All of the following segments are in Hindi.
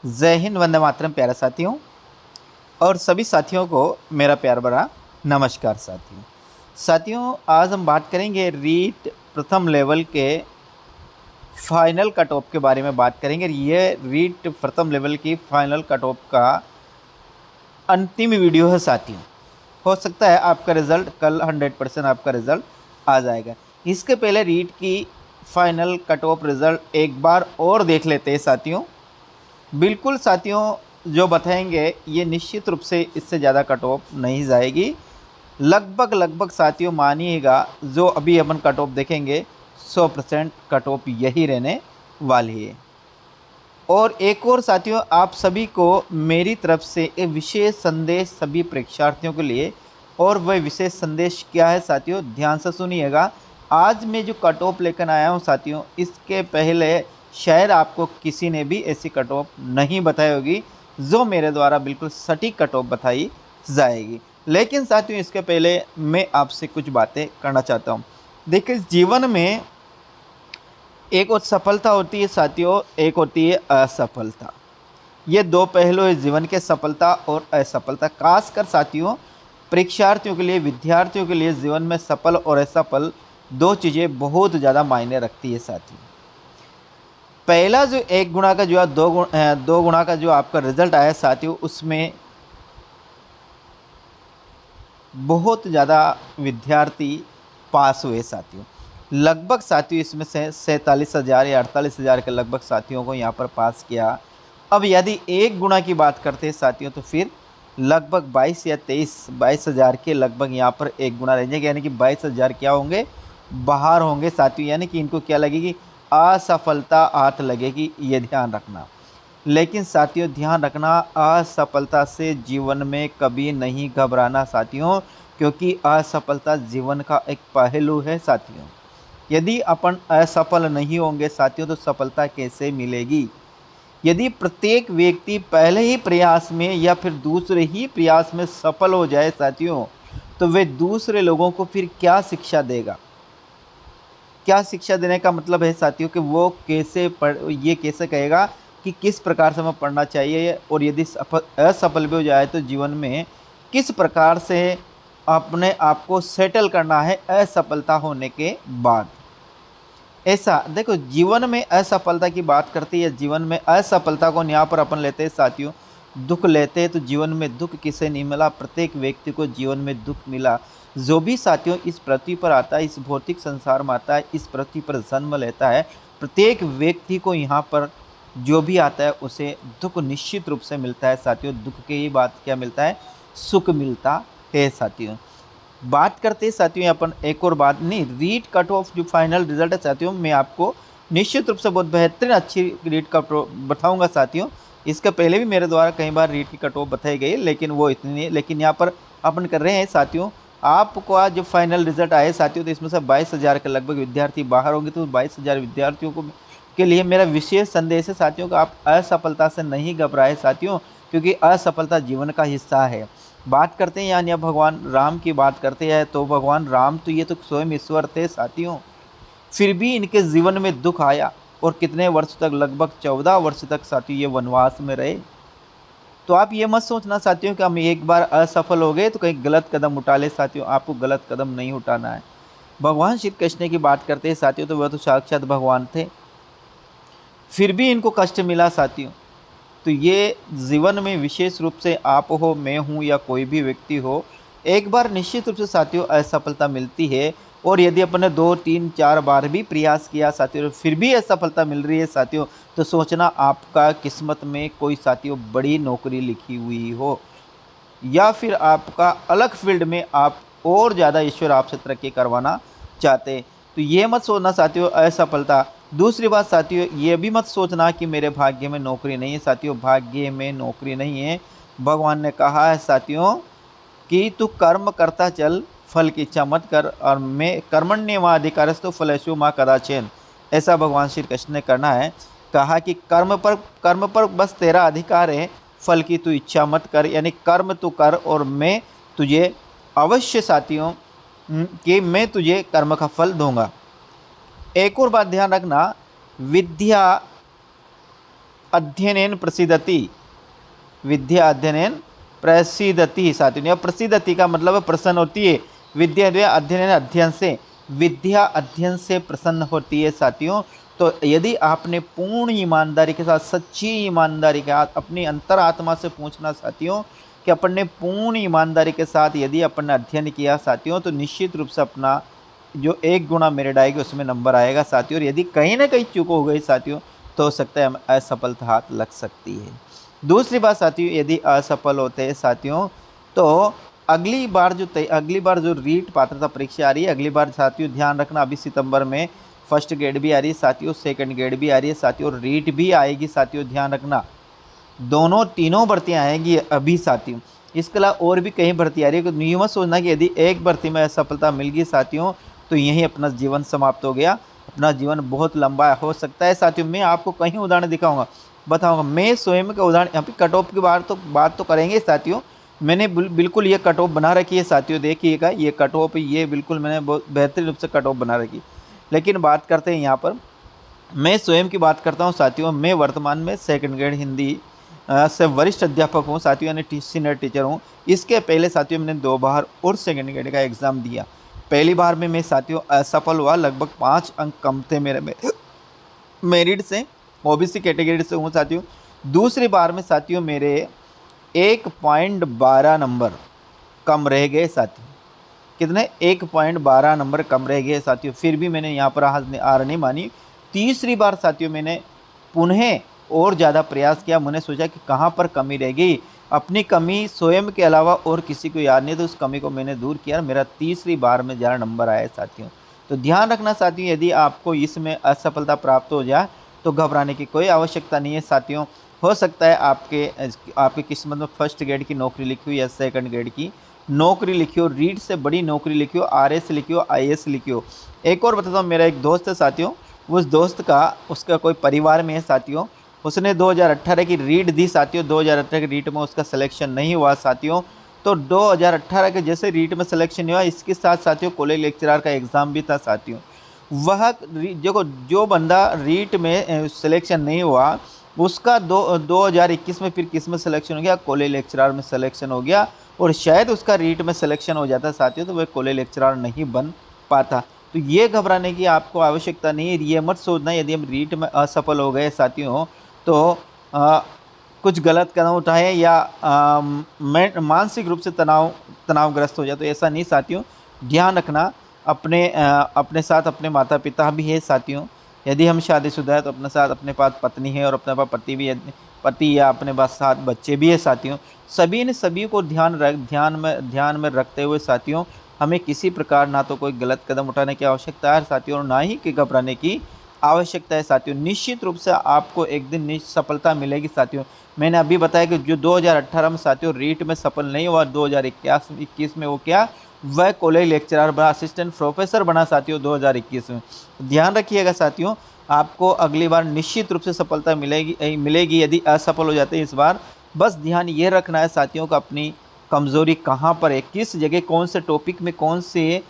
जय हिंद, वंदे मातरम प्यारे साथियों। और सभी साथियों को मेरा प्यार भरा नमस्कार साथियों, आज हम बात करेंगे रीट प्रथम लेवल के फाइनल कट ऑफ के बारे में बात करेंगे। ये रीट प्रथम लेवल की फाइनल कट ऑफ का अंतिम वीडियो है साथियों। हो सकता है आपका रिज़ल्ट कल 100% आपका रिज़ल्ट आ जाएगा। इसके पहले रीट की फाइनल कट ऑफ रिज़ल्ट एक बार और देख लेते हैं साथियों। बिल्कुल साथियों, जो बताएंगे ये निश्चित रूप से इससे ज़्यादा कट ऑफ नहीं जाएगी। लगभग साथियों मानिएगा, जो अभी अपन कट ऑफ देखेंगे 100% कट ऑफ यही रहने वाली है। और एक और साथियों, आप सभी को मेरी तरफ से एक विशेष संदेश सभी परीक्षार्थियों के लिए। और वह विशेष संदेश क्या है साथियों, ध्यान से सुनिएगा। आज मैं जो कट ऑफ लेकर आया हूँ साथियों, इसके पहले शायद आपको किसी ने भी ऐसी कट ऑफ नहीं बताई होगी जो मेरे द्वारा बिल्कुल सटीक कट ऑफ बताई जाएगी। लेकिन साथियों, इसके पहले मैं आपसे कुछ बातें करना चाहता हूँ। देखिए, जीवन में एक और सफलता होती है साथियों, एक होती है असफलता। ये दो पहलू है जीवन के, सफलता और असफलता। खासकर साथियों परीक्षार्थियों के लिए, विद्यार्थियों के लिए जीवन में सफल और असफल दो चीज़ें बहुत ज़्यादा मायने रखती है साथियों। पहला जो एक गुणा का जो है दो गुणा का जो आपका रिजल्ट आया साथियों, उसमें बहुत ज़्यादा विद्यार्थी पास हुए साथियों। लगभग साथियों इसमें से 47,000 या 48,000 के लगभग साथियों को यहाँ पर पास किया। अब यदि एक गुणा की बात करते हैं साथियों, तो फिर लगभग 22 या 22,000 के लगभग यहाँ पर एक गुणा रह जाएगा, यानी कि 22,000 क्या होंगे, बाहर होंगे साथियों। यानी कि इनको क्या लगेगी, असफलता हाथ लगेगी, ये ध्यान रखना। लेकिन साथियों ध्यान रखना, असफलता से जीवन में कभी नहीं घबराना साथियों, क्योंकि असफलता जीवन का एक पहलू है साथियों। यदि अपन असफल नहीं होंगे साथियों, तो सफलता कैसे मिलेगी। यदि प्रत्येक व्यक्ति पहले ही प्रयास में या फिर दूसरे ही प्रयास में सफल हो जाए साथियों, तो वे दूसरे लोगों को फिर क्या शिक्षा देगा। क्या शिक्षा देने का मतलब है साथियों कि वो ये कैसे कहेगा कि किस प्रकार से हमें पढ़ना चाहिए, और यदि असफल भी हो जाए तो जीवन में किस प्रकार से अपने आप को सेटल करना है असफलता होने के बाद। ऐसा देखो, जीवन में असफलता की बात करती है, जीवन में असफलता को यहाँ पर अपन लेते हैं साथियों, दुख लेते हैं। तो जीवन में दुख किसे नहीं मिला, प्रत्येक व्यक्ति को जीवन में दुख मिला। जो भी साथियों इस पृथ्वी पर आता है, इस भौतिक संसार में आता है, इस पृथ्वी पर जन्म लेता है, प्रत्येक व्यक्ति को यहाँ पर जो भी आता है उसे दुख निश्चित रूप से मिलता है साथियों। दुख के ही बात क्या मिलता है, सुख मिलता है साथियों। बात करते हैं साथियों अपन एक और बात, नहीं रीट कट ऑफ जो फाइनल रिजल्ट है साथियों, मैं आपको निश्चित रूप से बहुत बेहतरीन अच्छी रीट कट ऑफ बताऊंगा साथियों। इसके पहले भी मेरे द्वारा कई बार रीट की कट ऑफ बताई गई, लेकिन वो इतनी नहीं। लेकिन यहाँ पर अपन कर रहे हैं साथियों, आपको आज जो फाइनल रिजल्ट आए साथियों, तो इसमें से 22,000 के लगभग विद्यार्थी बाहर होंगे। तो 22,000 विद्यार्थियों को के लिए मेरा विशेष संदेश है साथियों का, आप असफलता से नहीं घबराए साथियों, क्योंकि असफलता जीवन का हिस्सा है। बात करते हैं यानी अब भगवान राम की बात करते हैं, तो भगवान राम तो ये तो स्वयं ईश्वर थे साथियों, फिर भी इनके जीवन में दुख आया। और कितने वर्ष तक, लगभग 14 वर्ष तक साथियों ये वनवास में रहे। तो आप ये मत सोचना साथियों कि हम एक बार असफल हो गए तो कहीं गलत कदम उठा ले साथियों, आपको गलत कदम नहीं उठाना है। भगवान श्री कृष्ण की बात करते हैं साथियों, तो वह तो साक्षात भगवान थे, फिर भी इनको कष्ट मिला साथियों। तो ये जीवन में विशेष रूप से आप हो, मैं हूँ, या कोई भी व्यक्ति हो, एक बार निश्चित रूप से साथियों असफलता मिलती है। और यदि अपन ने 2 3 4 बार भी प्रयास किया साथियों, फिर भी असफलता मिल रही है साथियों, तो सोचना आपका किस्मत में कोई साथियों बड़ी नौकरी लिखी हुई हो, या फिर आपका अलग फील्ड में आप और ज़्यादा ईश्वर आपसे तरक्की करवाना चाहते हैं। तो ये मत सोचना साथियों असफलता। दूसरी बात साथियों, ये भी मत सोचना कि मेरे भाग्य में नौकरी नहीं है साथियों, भाग्य में नौकरी नहीं है। भगवान ने कहा है साथियों कि तू कर्म करता चल, फल की इच्छा मत कर, और मैं कर्मण्येवाधिकारस्तु फलेषु मा कदाचन, ऐसा भगवान श्री कृष्ण ने करना है। कहा कि कर्म पर बस तेरा अधिकार है, फल की तू इच्छा मत कर, यानी कर्म तू कर और मैं तुझे अवश्य साथियों कि मैं तुझे कर्म का फल दूंगा। एक और बात ध्यान रखना, विद्या अध्ययनेन प्रसिद्धति, विद्या अध्ययनेन प्रसिद्धति साथियों। यह प्रसिद्धति का मतलब है प्रसन्न होती है, विद्या अध्ययन अध्ययन से, विद्या अध्ययन से प्रसन्न होती है साथियों। तो यदि आपने पूर्ण ईमानदारी के साथ, सच्ची ईमानदारी के साथ अपनी अंतरात्मा से पूछना साथियों कि अपन ने पूर्ण ईमानदारी के साथ यदि अपन ने अध्ययन किया साथियों, तो निश्चित रूप से अपना जो 1 गुना मेरिट आएगी उसमें नंबर आएगा साथियों। और यदि कहीं ना कहीं चूक हो गई साथियों, तो हो सकता है असफलता हाथ लग सकती है। दूसरी बात साथियों, यदि असफल होते हैं साथियों, तो अगली बार जो रीट पात्रता परीक्षा आ रही है, अगली बार साथियों ध्यान रखना, अभी सितंबर में फर्स्ट ग्रेड भी आ रही है साथियों, सेकंड ग्रेड भी आ रही है साथियों, रीट भी आएगी साथियों, ध्यान रखना। तीनों भर्तियां आएंगी अभी साथियों। इसके अलावा और भी कई भर्ती आ रही है। तो ये मत सोचना कि यदि एक भर्ती में असफलता मिल गई साथियों, तो यहीं अपना जीवन समाप्त हो गया। अपना जीवन बहुत लंबा हो सकता है साथियों। मैं आपको कहीं उदाहरण दिखाऊंगा, बताऊंगा। मैं स्वयं का उदाहरण, यहाँ पे कट ऑफ की बात तो करेंगे साथियों। मैंने बिल्कुल ये कट ऑफ बना रखी है साथियों, देखिएगा ये कट ऑफ, ये बिल्कुल मैंने बहुत बेहतरीन रूप से कट ऑफ बना रखी। लेकिन बात करते हैं यहाँ पर, मैं स्वयं की बात करता हूँ साथियों। मैं वर्तमान में सेकंड ग्रेड हिंदी से वरिष्ठ अध्यापक हूँ साथियों, यानी सीनियर टीचर हूँ। इसके पहले साथियों मैंने 2 बार और सेकंड ग्रेड का एग्ज़ाम दिया। पहली बार में मैं साथियों असफल हुआ, लगभग 5 अंक कम थे मेरे में मेरिट से, ओबीसी कैटेगरी से हूँ साथियों। दूसरी बार में साथियों मेरे 1.12 नंबर कम रह गए साथियों। कितने? 1.12 नंबर कम रह गए साथियों। फिर भी मैंने यहाँ पर हार नहीं मानी। तीसरी बार साथियों मैंने पुनः और ज़्यादा प्रयास किया। मैंने सोचा कि कहाँ पर कमी रह गई, अपनी कमी स्वयं के अलावा और किसी को याद नहीं, तो उस कमी को मैंने दूर किया। मेरा तीसरी बार में ज़्यादा नंबर आया साथियों। तो ध्यान रखना साथियों, यदि आपको इसमें असफलता प्राप्त हो जाए तो घबराने की कोई आवश्यकता नहीं है साथियों। हो सकता है आपकी किस्मत में फर्स्ट ग्रेड की नौकरी लिखी हो या सेकंड ग्रेड की नौकरी लिखी हो, रीट से बड़ी नौकरी लिखी हो, आरएस लिखी हो, आईएएस लिखी हो। एक और बताता हूँ, मेरा एक दोस्त है साथियों, उस दोस्त का उसका कोई परिवार में है साथियों, उसने 2018 की रीट दी साथियों। 2018 की रीट में उसका सिलेक्शन नहीं हुआ साथियों। तो 2018 के जैसे रीट में सिलेक्शन हुआ, इसके साथ साथियों कॉलेज लेक्चरर का एग्ज़ाम भी था साथियों। वह देखो, जो बंदा रीट में सिलेक्शन नहीं हुआ, उसका 2021 में फिर किस में सिलेक्शन हो गया? कॉलेज लेक्चरर में सिलेक्शन हो गया। और शायद उसका रीट में सिलेक्शन हो जाता साथियों, तो वह कॉलेज लेक्चरर नहीं बन पाता। तो ये घबराने की आपको आवश्यकता नहीं है। ये मत सोचना यदि हम रीट में असफल हो गए साथियों, तो कुछ गलत कदम उठाए या मानसिक रूप से तनावग्रस्त हो जाए, तो ऐसा नहीं साथियों। ध्यान रखना, अपने साथ अपने माता पिता भी है साथियों। यदि हम शादीशुदा है तो अपने साथ अपने पास पत्नी है, और अपने पास पति या अपने पास साथ बच्चे भी है साथियों। सभी ने सभी को ध्यान में रखते हुए साथियों, हमें किसी प्रकार ना तो कोई गलत कदम उठाने की आवश्यकता है साथियों, और ना ही कि घबराने की आवश्यकता है साथियों। निश्चित रूप से आपको एक दिन सफलता मिलेगी साथियों। मैंने अभी बताया कि जो 2018 में साथियों रीट में सफल नहीं हुआ, 2021 में वो क्या, वह कॉलेज लेक्चरर बना, असिस्टेंट प्रोफेसर बना साथियों 2021 में। ध्यान रखिएगा साथियों, आपको अगली बार निश्चित रूप से सफलता मिलेगी यदि असफल हो जाते हैं इस बार। बस ध्यान ये रखना है साथियों को, अपनी कमज़ोरी कहाँ पर है, किस जगह, कौन से टॉपिक में, कौन से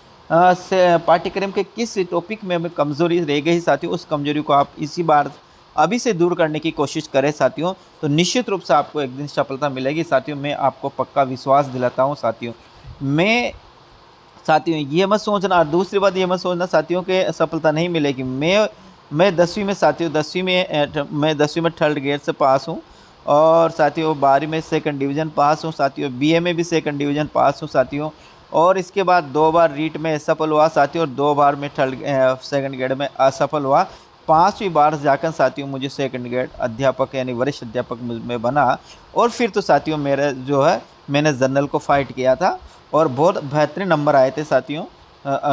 पाठ्यक्रम के किस टॉपिक में हमें कमज़ोरी रह गई साथियों, उस कमज़ोरी को आप इसी बार अभी से दूर करने की कोशिश करें साथियों। तो निश्चित रूप से आपको एक दिन सफलता मिलेगी साथियों, मैं आपको पक्का विश्वास दिलाता हूँ साथियों। साथियों ये मत सोचना, दूसरी बात ये मत सोचना साथियों कि सफलता नहीं मिलेगी। मैं 10वीं में साथियों, मैं 10वीं में थर्ड ग्रेड से पास हूँ, और साथियों 12वीं में सेकंड डिवीज़न पास हूँ साथियों, बीए में भी सेकंड डिवीज़न पास हूँ साथियों। और इसके बाद 2 बार रीट में असफल हुआ साथियों, और 2 बार में सेकंड ग्रेड में असफल हुआ। 5वीं बार जाकर साथियों मुझे सेकंड ग्रेड अध्यापक यानी वरिष्ठ अध्यापक में बना। और फिर तो साथियों मेरे जो है, मैंने जनरल को फाइट किया था, और बहुत बेहतरीन नंबर आए थे साथियों,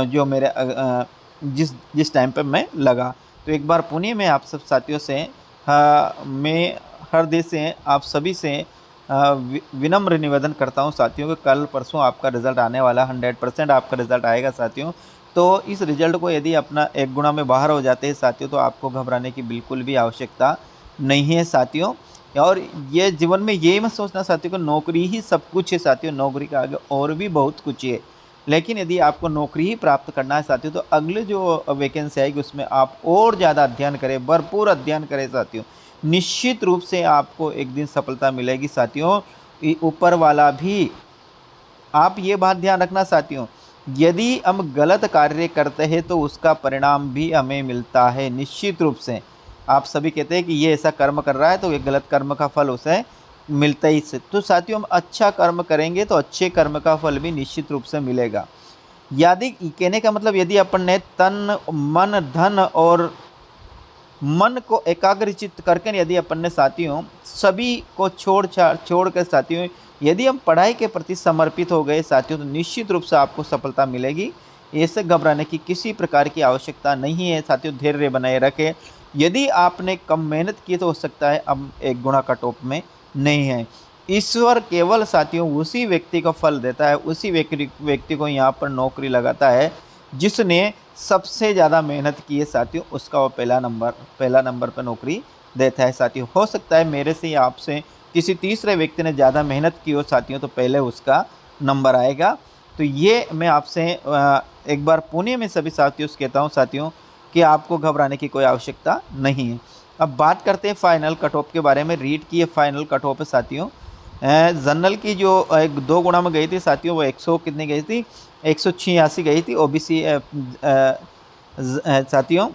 जो मेरे जिस टाइम पे मैं लगा। तो एक बार पुणे में आप सब साथियों से, मैं हृदय से आप सभी से विनम्र निवेदन करता हूं साथियों कि कल परसों आपका रिज़ल्ट आने वाला, 100% आपका रिज़ल्ट आएगा साथियों। तो इस रिज़ल्ट को यदि अपना 1 गुना में बाहर हो जाते हैं साथियों, तो आपको घबराने की बिल्कुल भी आवश्यकता नहीं है साथियों। और ये जीवन में यही मत सोचना साथियों कि नौकरी ही सब कुछ है साथियों, नौकरी के आगे और भी बहुत कुछ है। लेकिन यदि आपको नौकरी ही प्राप्त करना है साथियों, तो अगले जो वैकेंसी आएगी उसमें आप और ज़्यादा अध्ययन करें, भरपूर अध्ययन करें साथियों। निश्चित रूप से आपको एक दिन सफलता मिलेगी साथियों। ऊपर वाला भी, आप ये बात ध्यान रखना साथियों, यदि हम गलत कार्य करते हैं तो उसका परिणाम भी हमें मिलता है निश्चित रूप से। आप सभी कहते हैं कि ये ऐसा कर्म कर रहा है तो ये गलत कर्म का फल उसे मिलता ही से। तो साथियों, हम अच्छा कर्म करेंगे तो अच्छे कर्म का फल भी निश्चित रूप से मिलेगा। यदि कहने का मतलब, यदि अपन ने तन मन धन और मन को एकाग्रचित्त करके यदि अपन ने साथियों सभी को छोड़ कर साथियों यदि हम पढ़ाई के प्रति समर्पित हो गए साथियों, तो निश्चित रूप से आपको सफलता मिलेगी। ऐसे घबराने की किसी प्रकार की आवश्यकता नहीं है साथियों। धैर्य बनाए रखें। यदि आपने कम मेहनत की तो हो सकता है अब एक गुना कट ऑफ में नहीं है। ईश्वर केवल साथियों उसी व्यक्ति को फल देता है, उसी व्यक्ति को यहाँ पर नौकरी लगाता है जिसने सबसे ज़्यादा मेहनत की है साथियों, उसका वो पहला नंबर पर नौकरी देता है साथियों। हो सकता है मेरे से या आपसे किसी तीसरे व्यक्ति ने ज़्यादा मेहनत की हो साथियों, तो पहले उसका नंबर आएगा। तो ये मैं आपसे एक बार पुणे में सभी साथियों से कहता हूँ साथियों कि आपको घबराने की कोई आवश्यकता नहीं है। अब बात करते हैं फाइनल कट ऑफ के बारे में। रीट की ये फाइनल कट ऑफ है साथियों। जनरल की जो एक 2 गुना में गई थी साथियों, वो 100 कितनी गई थी, 186 गई थी। ओबीसी साथियों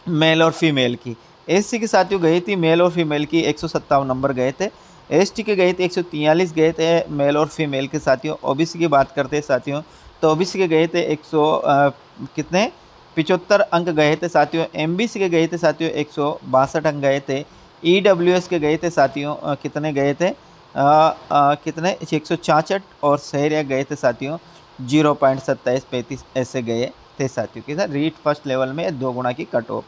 मेल और फीमेल की। एससी के साथियों गई थी मेल और फीमेल की 157 नंबर गए थे। एसटी के गए थे 143 गए थे मेल और फीमेल के साथियों। ओबीसी की बात करते हैं साथियों, तो ओबीसी के गए थे 100 कितने 75 अंक गए थे साथियों। एमबीसी के गए थे साथियों 162 अंक गए थे। ईडब्ल्यूएस के गए थे साथियों कितने गए थे कितने 166। और शहरिया गए थे साथियों 0.2735 ऐसे गए थे साथियों के साथ। रीट फर्स्ट लेवल में 2 गुना की कट ऑफ।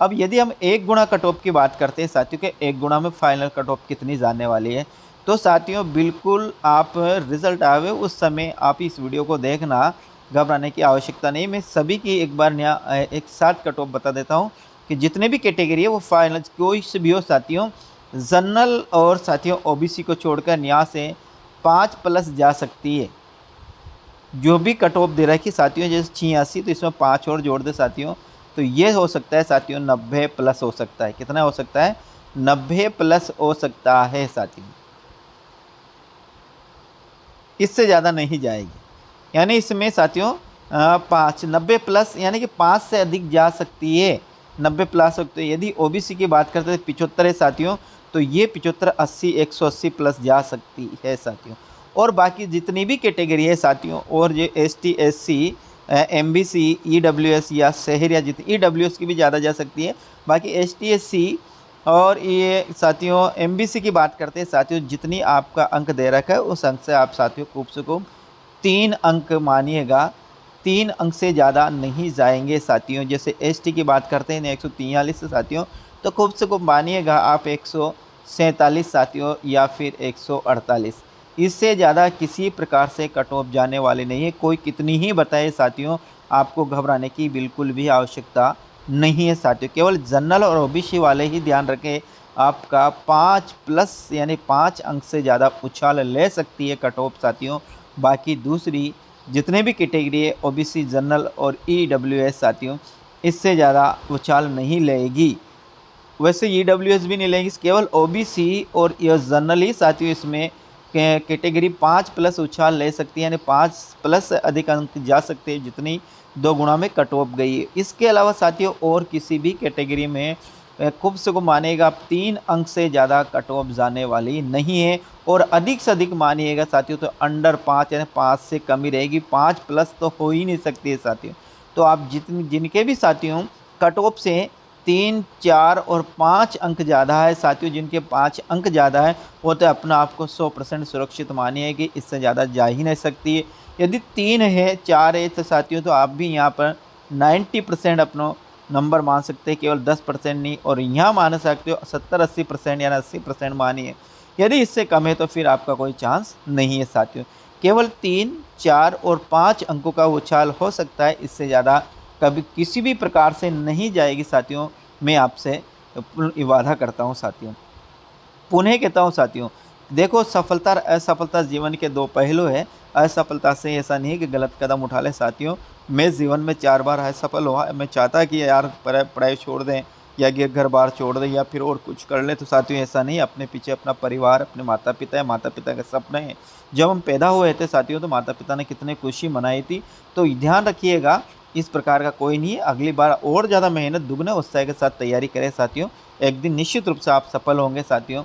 अब यदि हम 1 गुना कट ऑफ की बात करते हैं साथियों के 1 गुना में फाइनल कट ऑफ कितनी जाने वाली है, तो साथियों बिल्कुल आप रिजल्ट आवे उस समय आप इस वीडियो को देखना, घबराने की आवश्यकता नहीं। मैं सभी की एक बार नया एक साथ कट ऑफ बता देता हूँ कि जितने भी कैटेगरी है वो फाइनल कोई से भी हो साथियों, जनरल और साथियों ओबीसी को छोड़कर यहाँ से 5+ जा सकती है। जो भी कट ऑफ दे रहा है कि साथियों जैसे 86, तो इसमें 5 और जोड़ दे साथियों, तो ये हो सकता है साथियों 90+ हो सकता है। कितना हो सकता है, 90+ हो सकता है साथियों, इससे ज़्यादा नहीं जाएगी। यानी इसमें साथियों 90+ यानी कि 5 से अधिक जा सकती है, 90+ सकते हैं। यदि ओबीसी की बात करते हैं 75 है साथियों, तो ये 75 80 180+ जा सकती है साथियों। और बाकी जितनी भी कैटेगरी है साथियों, और ये एसटी एससी एमबीसी ईडब्ल्यूएस या शहरिया जितनी ईडब्ल्यूएस की भी ज़्यादा जा सकती है। बाकी एसटी एससी और ये साथियों एमबीसी की बात करते हैं साथियों, जितनी आपका अंक दे रखा है उस अंक से आप साथियों खूब से खूब 3 अंक मानिएगा, 3 अंक से ज़्यादा नहीं जाएंगे साथियों। जैसे एसटी की बात करते हैं 143 से साथियों, तो खूब से खूब मानिएगा आप 147 साथियों या फिर 148। इससे ज़्यादा किसी प्रकार से कट ऑफ जाने वाले नहीं है। कोई कितनी ही बताए साथियों, आपको घबराने की बिल्कुल भी आवश्यकता नहीं है साथियों। केवल जनरल और ओबीसी वाले ही ध्यान रखें, आपका 5+ यानी 5 अंक से ज़्यादा उछाल ले सकती है कट ऑफ साथियों। बाकी दूसरी जितने भी कैटेगरी है ओबीसी जनरल और ईडब्ल्यूएस साथियों, इससे ज़्यादा उछाल नहीं लेगी। वैसे ईडब्ल्यूएस भी नहीं लेंगी, केवल ओबीसी और यह जनरल ही साथियों इसमें कैटेगरी 5+ उछाल ले सकती है, यानी 5+ अधिक अंक जा सकते हैं जितनी 2 गुना में कट ऑफ गई है। इसके अलावा साथियों और किसी भी कैटेगरी में खूब से खूब मानिएगा आप 3 अंक से ज़्यादा कट ऑफ जाने वाली नहीं है। और अधिक से अधिक मानिएगा साथियों तो अंडर 5 यानी 5 से कम ही रहेगी, 5+ तो हो ही नहीं सकती है साथियों। तो आप जिनके भी साथियों कट ऑफ से 3 4 और 5 अंक ज़्यादा है साथियों, जिनके 5 अंक ज़्यादा है वो तो अपना आपको 100% सुरक्षित मानिए कि इससे ज़्यादा जा ही नहीं सकती है। यदि 3 है 4 है तो साथियों तो आप भी यहाँ पर 90% अपना नंबर मान सकते हैं, केवल 10% नहीं। और यहाँ मान सकते हो 70-80% यानी 80% मानिए। यदि इससे कम है तो फिर आपका कोई चांस नहीं है साथियों। केवल 3 4 और 5 अंकों का उछाल हो सकता है, इससे ज़्यादा कभी किसी भी प्रकार से नहीं जाएगी साथियों। मैं आपसे वादा करता हूँ साथियों, पुनः कहता हूँ साथियों, देखो सफलता और असफलता जीवन के 2 पहलू है। असफलता से ऐसा नहीं है कि गलत कदम उठा ले साथियों। मैं जीवन में 4 बार असफल हुआ, मैं चाहता कि यार पढ़ाई छोड़ दें या कि घर बार छोड़ दें या फिर और कुछ कर लें, तो साथियों ऐसा नहीं। अपने पीछे अपना परिवार, अपने माता पिता है, माता पिता के सपने हैं। जब हम पैदा हुए थे साथियों, तो माता पिता ने कितनी खुशी मनाई थी। तो ध्यान रखिएगा, इस प्रकार का कोई नहीं है। अगली बार और ज़्यादा मेहनत, दुगने उत्साह के साथ तैयारी करें साथियों। एक दिन निश्चित रूप से आप सफल होंगे साथियों।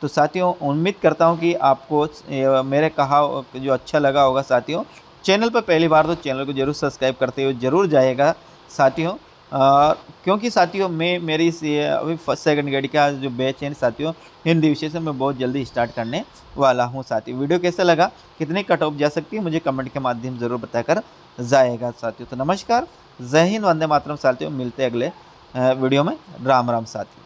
तो साथियों उम्मीद करता हूँ कि आपको मेरे कहा जो अच्छा लगा होगा साथियों। चैनल पर पहली बार तो चैनल को जरूर सब्सक्राइब करते हुए जरूर जाएगा साथियों। क्योंकि साथियों मैं मेरी अभी फर्स्ट सेकंड ग्रेड का जो बैच है साथियों, हिंदी विषय से मैं बहुत जल्दी स्टार्ट करने वाला हूँ साथियों। वीडियो कैसा लगा, कितने कट ऑफ जा सकती है, मुझे कमेंट के माध्यम ज़रूर बताकर जाएगा साथियों। तो नमस्कार, जय हिंद, वंदे मातरम साथियों। मिलते हैं अगले वीडियो में। राम राम साथियों।